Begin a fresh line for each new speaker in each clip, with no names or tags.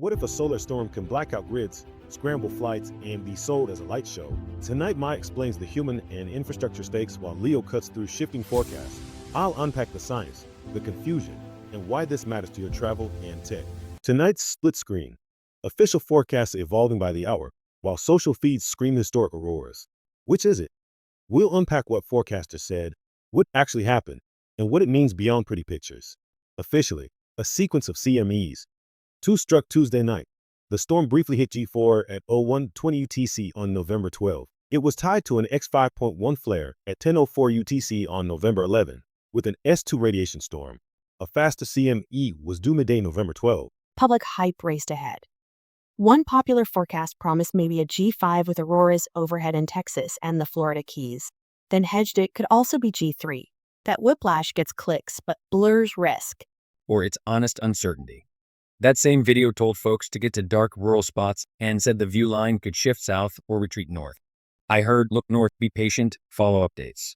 What if a solar storm can black out grids, scramble flights, and be sold as a light show? Tonight, Mai explains the human and infrastructure stakes while Leo cuts through shifting forecasts. I'll unpack the science, the confusion, and why this matters to your travel and tech. Tonight's split screen. Official forecasts evolving by the hour, while social feeds scream historic auroras. Which is it? We'll unpack what forecasters said, what actually happened, and what it means beyond pretty pictures. Officially, a sequence of CMEs. Two struck Tuesday night. The storm briefly hit G4 at 01:20 UTC on November 12. It was tied to an X5.1 flare at 10:04 UTC on November 11, with an S2 radiation storm. A faster CME was due midday November 12.
Public hype raced ahead. One popular forecast promised maybe a G5 with auroras overhead in Texas and the Florida Keys, then hedged it could also be G3. That whiplash gets clicks but blurs risk.
Or it's honest uncertainty. That same video told folks to get to dark rural spots and said the view line could shift south or retreat north. I heard, look north, be patient, follow updates.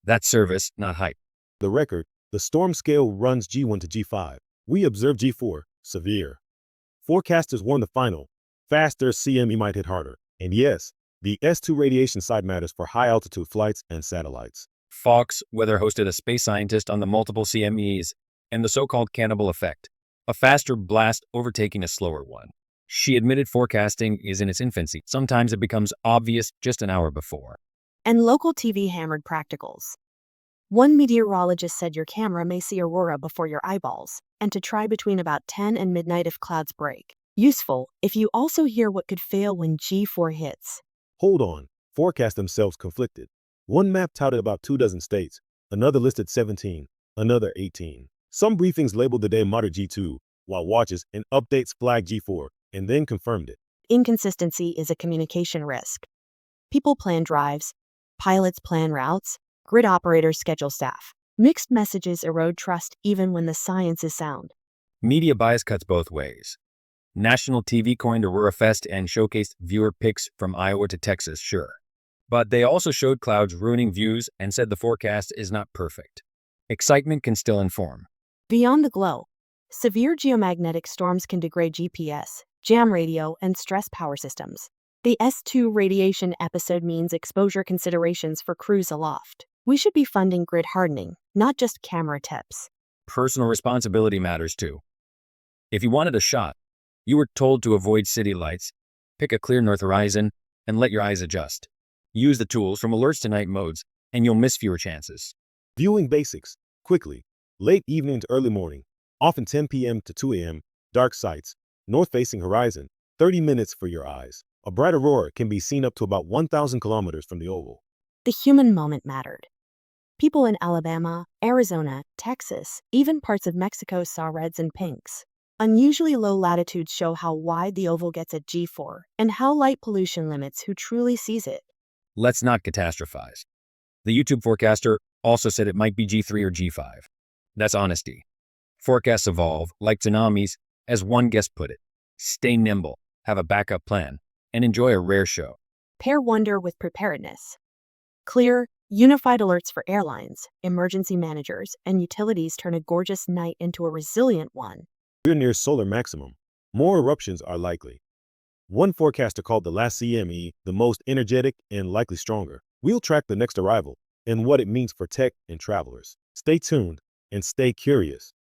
That's service, not hype.
The record, the storm scale runs G1 to G5. We observe G4, severe. Forecasters warn the final, faster CME might hit harder. And yes, the S2 radiation side matters for high-altitude flights and satellites.
Fox Weather hosted a space scientist on the multiple CMEs and the so-called cannibal effect, a faster blast overtaking a slower one. She admitted forecasting is in its infancy. Sometimes it becomes obvious just an hour before.
And local TV hammered practicals. One meteorologist said your camera may see aurora before your eyeballs, and to try between about 10 and midnight if clouds break. Useful if you also hear what could fail when G4 hits.
Hold on, forecasts themselves conflicted. One map touted about 24 states, another listed 17, another 18. Some briefings labeled the day moderate G2, while watches and updates flagged G4, and then confirmed it.
Inconsistency is a communication risk. People plan drives, pilots plan routes, grid operators schedule staff. Mixed messages erode trust even when the science is sound.
Media bias cuts both ways. National TV coined Aurora Fest and showcased viewer pics from Iowa to Texas, sure. But they also showed clouds ruining views and said the forecast is not perfect. Excitement can still inform.
Beyond the glow, severe geomagnetic storms can degrade GPS, jam radio, and stress power systems. The S2 radiation episode means exposure considerations for crews aloft. We should be funding grid hardening, not just camera tips.
Personal responsibility matters too. If you wanted a shot, you were told to avoid city lights, pick a clear north horizon, and let your eyes adjust. Use the tools from alerts to night modes, and you'll miss fewer chances.
Viewing basics, quickly, late evening to early morning, often 10 p.m. to 2 a.m., dark sites, north-facing horizon, 30 minutes for your eyes. A bright aurora can be seen up to about 1,000 kilometers from the oval.
The human moment mattered. People in Alabama, Arizona, Texas, even parts of Mexico saw reds and pinks. Unusually low latitudes show how wide the oval gets at G4 and how light pollution limits who truly sees it.
Let's not catastrophize. The YouTube forecaster also said it might be G3 or G5. That's honesty. Forecasts evolve, like tsunamis, as one guest put it. Stay nimble, have a backup plan, and enjoy a rare show.
Pair wonder with preparedness. Clear, unified alerts for airlines, emergency managers, and utilities turn a gorgeous night into a resilient one.
We're near solar maximum. More eruptions are likely. One forecaster called the last CME the most energetic and likely stronger. We'll track the next arrival and what it means for tech and travelers. Stay tuned and stay curious.